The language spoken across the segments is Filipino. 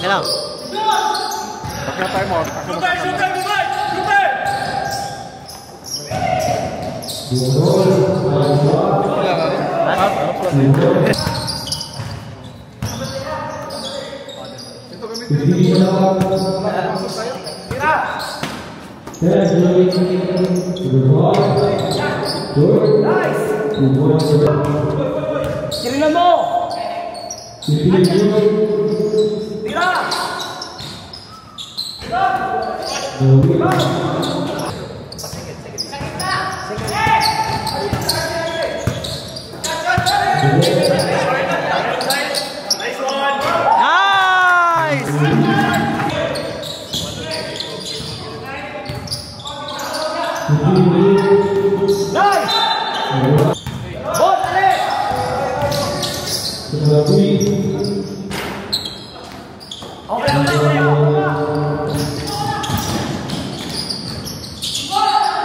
Galaw. Pakai timer. Kirinan mo! Tira!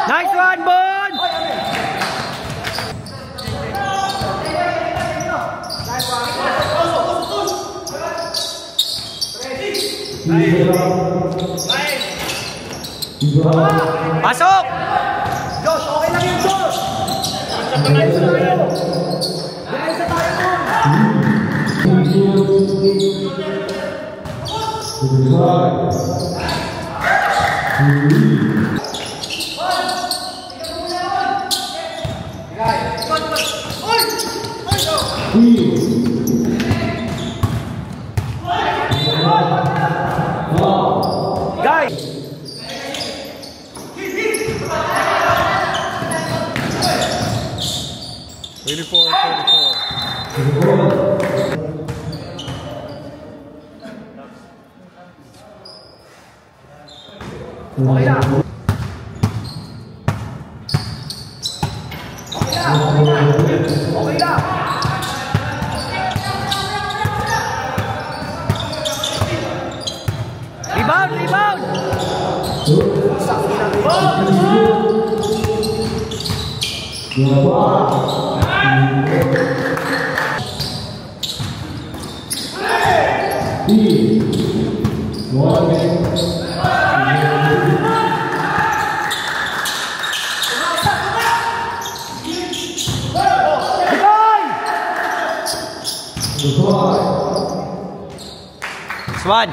Nice one, Bon! Pasok! Josh, okay lang yun, Josh! Dahil sa tayo guys! 1.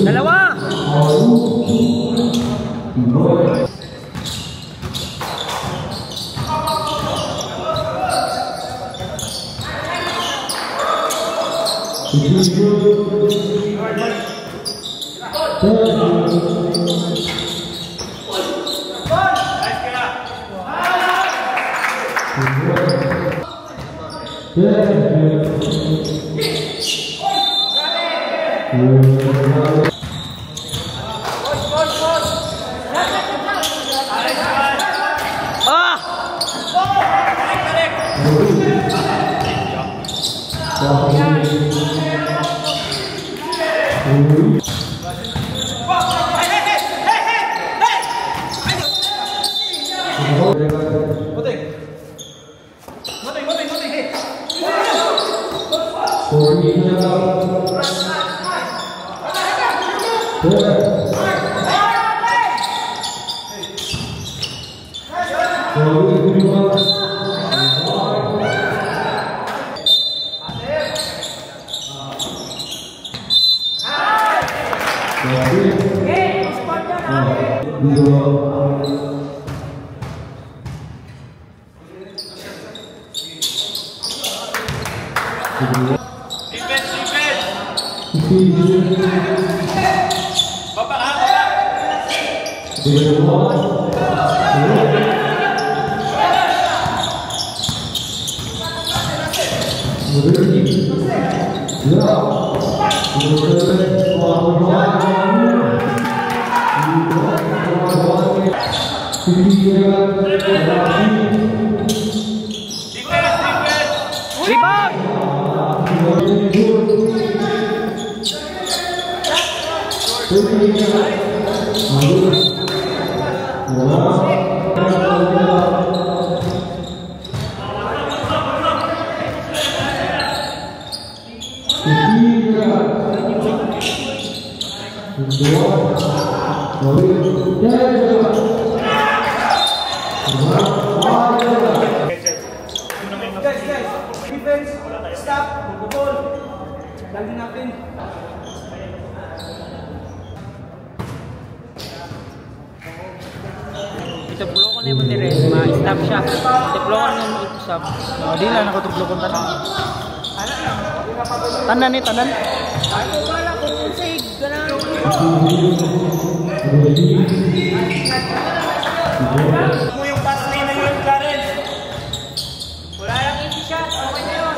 Dalawa! Itupulokon na yung dire, ma-stop siya. Itupulokon na yung stop. Di lang nakatupulokon tanan. Tanan ni, tanan. Ako wala kung sig, ganang. Mo yung pass lane na yun, Karen. Wala lang easy shot, okay na yun.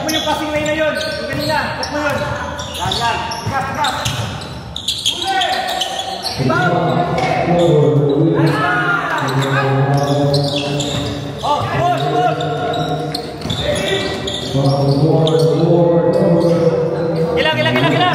Mo yung passing lane na yun. Yung kanina, cut mo yun. Yan. Cut. Oh, push. Ilang. Dalawa.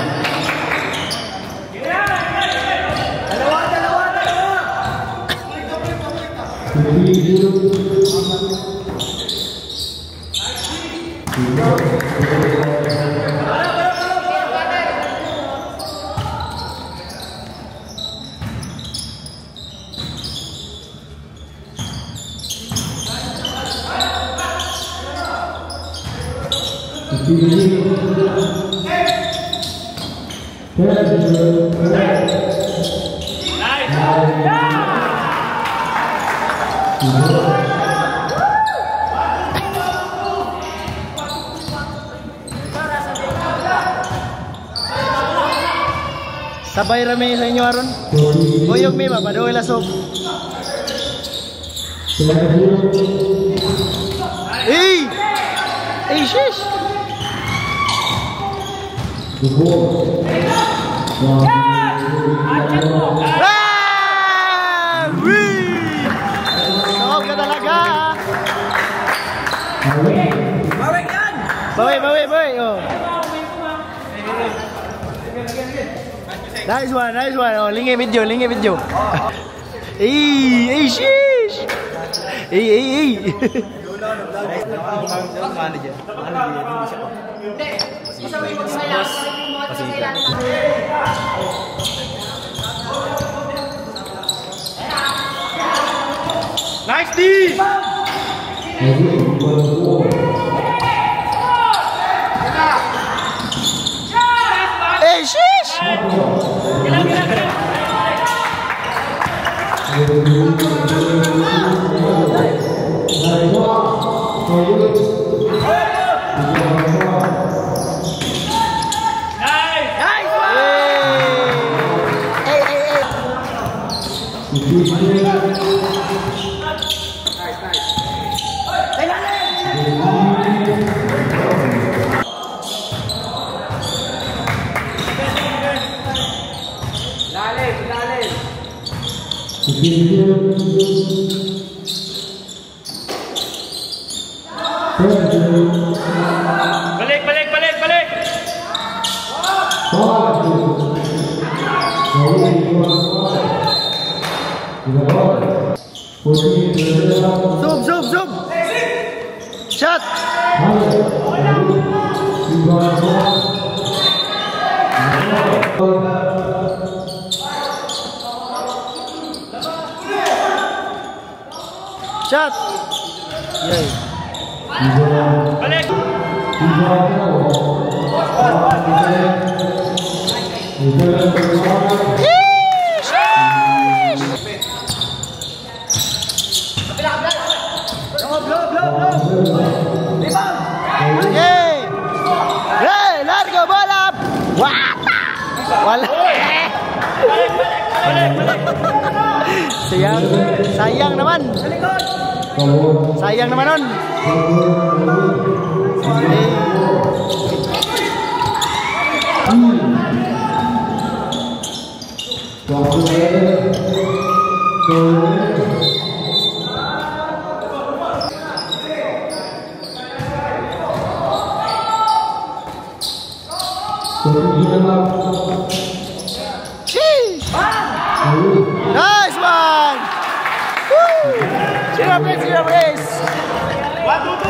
Sabay rame sa inyo aron. Boyog mi mapadoy lasog. Hey, shish. Sob ka talaga. Bawi. Oh. Nice one. Oh, lingi video. Hey, shish. Hey. Nice D! Hey, shish! Gila. Balik, balik, balik, balik. Zoom, zoom, zoom. Shot. Shot. Yay. Balik. Yay. Yay, largo bola. Wah. Wala. Sayang, sayang naman. Sayang naman nun. Nice one. Zero place, zero place. 1-2-2.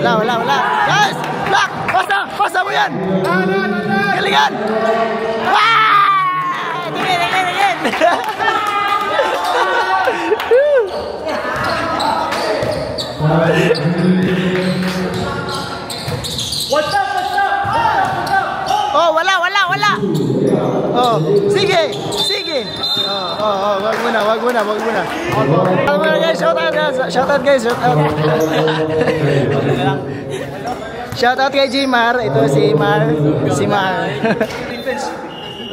Wala. Guys, block. Pasa mo yan. Galingan. Wah! Tingin. What's up? Oh, wala. Oh, sige. Wag muna. Guys, shout out guys. Shout out kay Jimar. Ito si Mar.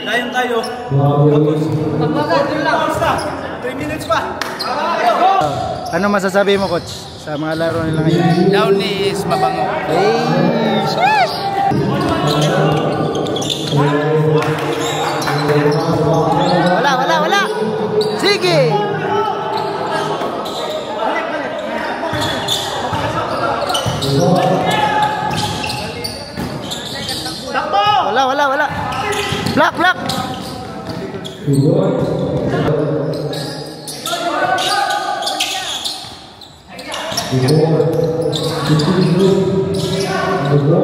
Dayon tayo. 3 minutes pa. Ano masasabi mo, coach, sa mga laro nila ngayon? Downey is mabango. Hey, sheesh! Wala. Sige! Wala. Block!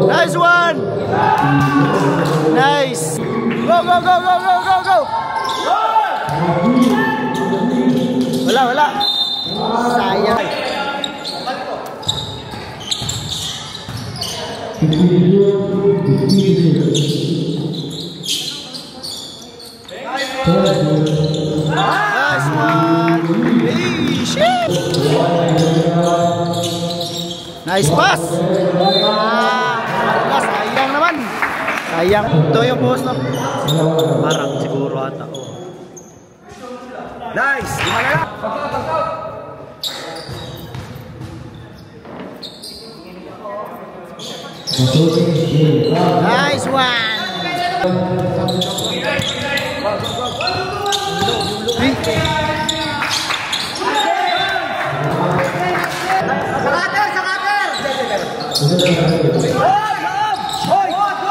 Nice one! Nice! Go! Wala. Sayang. Nice one! Hey, shit! Nice pass! Sayang naman! Sayang. Ito yung post, no? Parang siguro ata. Nice. Gimana? Nice one!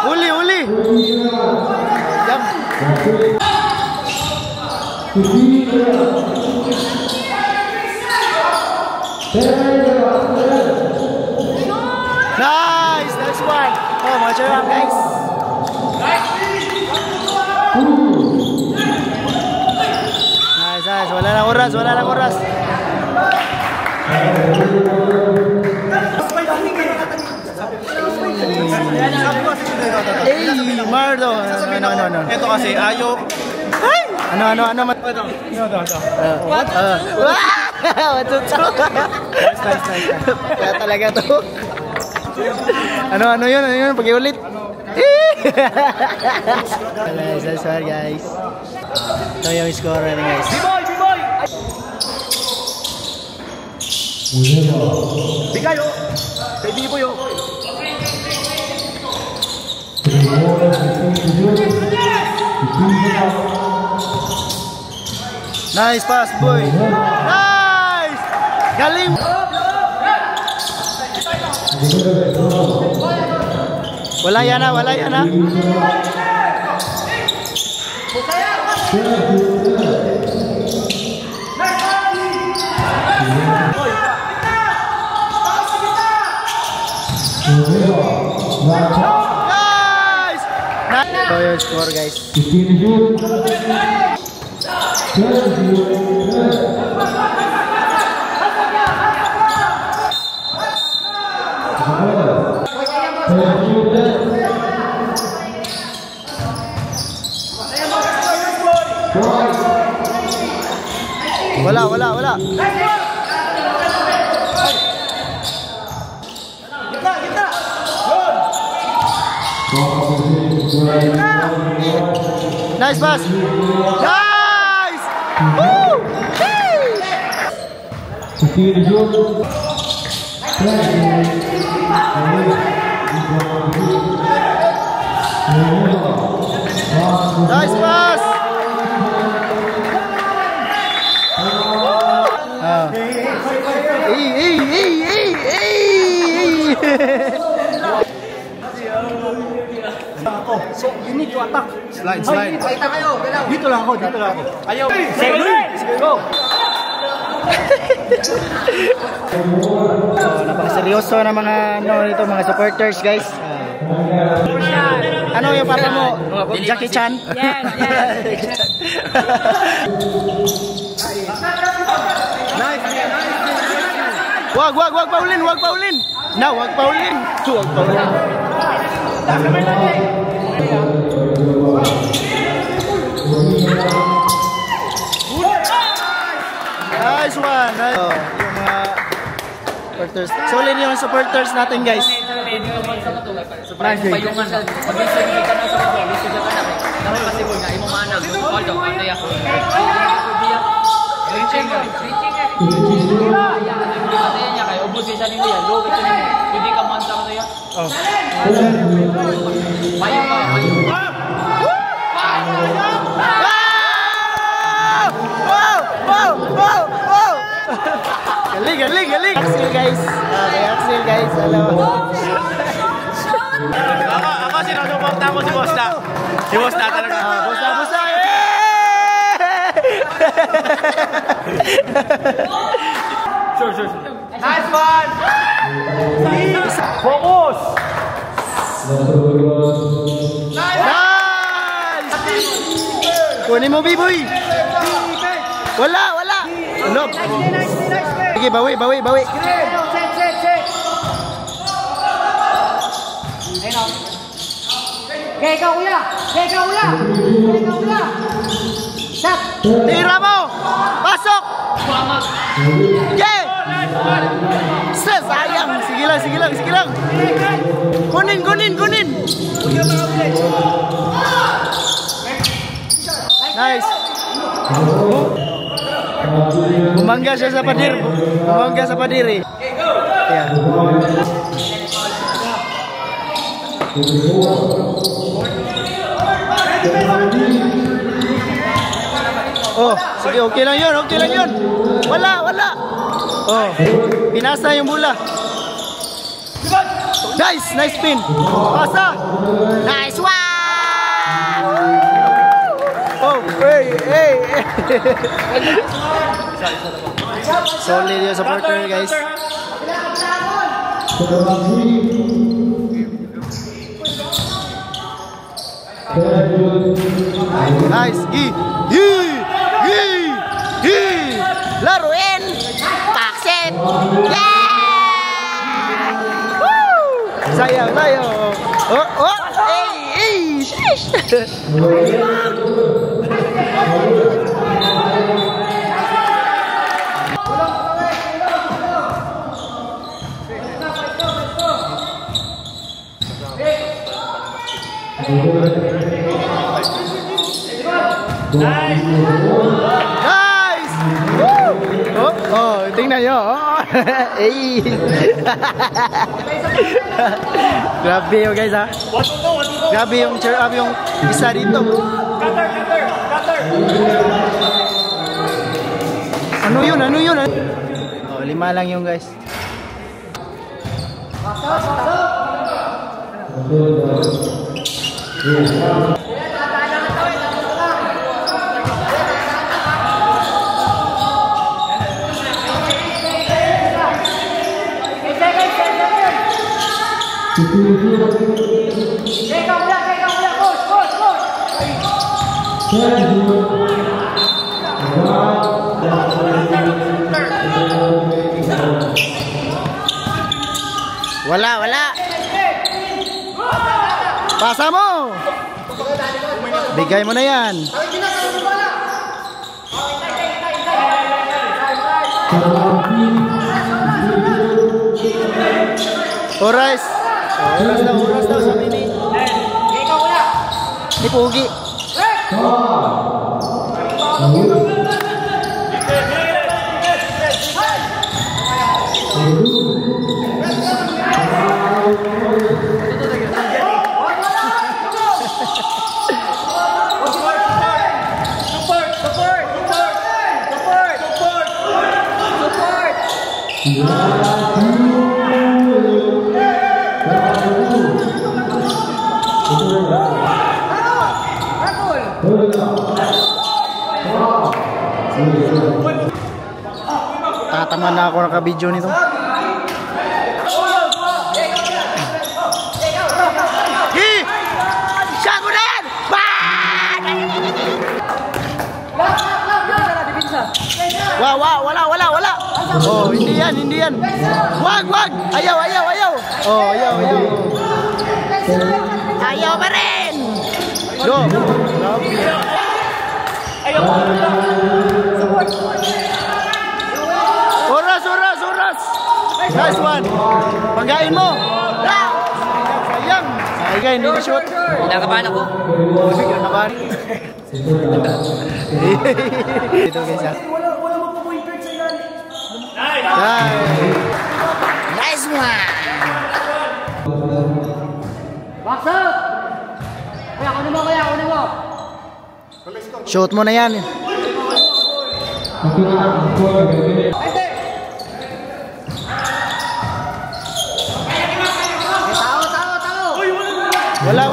Uli! Jam! Nice! Nice one! Oh, much around, guys! Nice! Wala lang oras! Hey, Mardo. Ano. Ito kasi, ayaw. Ano. What? What's up? Nice. Kaya talaga to. Ano yun? Pag-iulit. Sorry guys. Ito yung score na guys. B-boy! Bigay oh! Kay B-boy oh! Nice pass boy. Nice! Galing! Wala yan na. Nice! Ito yung score guys. Wala. Nice pass. Nice. Woo! Nice pass. So, you need to attack. Slide. Paita kayo. Dito lang ako. Ayaw. Sige, go. So, napakaseryoso na mga mga supporters guys. Ano yung papa mo? Jackie Chan? Yes. Nice. Wag paulin. Na, wag paulin. Nice one. Yung mga supporters. Solid yung supporters natin guys. Surprise payungan sa pag-isip ka na sa mga lisod ka na. Dahil kasi mo na imo manang Aldo ano ya. Reaching. Kaya niya kay ubos sa nila yan. Low ito nimo. Hindi ka man sa ya. Oh. Payung. Wow! Galing! Axel guys. Axel guys. Hello. Ako sinusuporta ko si Bosta. Si Bosta talaga. Bosta. Sure. Nice one. Focus. Nice! Kunin mo, B-boy. Wala. Look. Nice. Sige, bawi. Check. Okay, ikaw ula. Stop. Tira mo. Pasok. Yeah. Sayang. Sige lang. Kunin. Nice. Bumangga siya sa padir. Bumangga sa padiri. Yeah. Oh, sige, okay lang yun. Wala. Oh, pinasa yung bola. Nice spin. Pasa. Nice one. Oh, hey. Solid yung supporter guys. Nice. Laruin. Paksin. Yeah! Woo! Sayang. Oh. Hey. Sheesh! Nice! Woo! Oh, tingnan nyo. Oh. Hey! Grabe yun guys ha. Grabe yung cheer up yung isa dito. Cutter! Ano yun? Ano yun? Oh, 5 lang yung guys. Wala. Pasa mo. Bigay mo na yan. Oras. Oras daw sabi ni. Ni Pugi. Tataman na ako naka-video nito. Siya ko na yan! Wala. Oh, hindi yan. Wag! Ayaw. Oh, ayaw. Ayaw pa rin! Go! Oras! Nice one! Panggain mo! Sayang! Sayang, hindi na shoot. Kinakabahan ako. Kinakabahan. Dito guys ha. Nice one! Box out! Kaya kunin mo. Shoot mo na yan. Wala.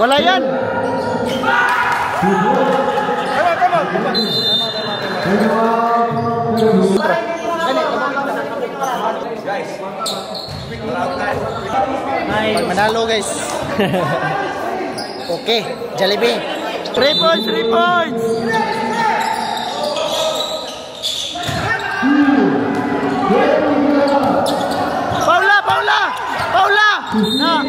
Wala yan. Pag manalo guys. Okay, Jollibee. 3 points. Paula. Na.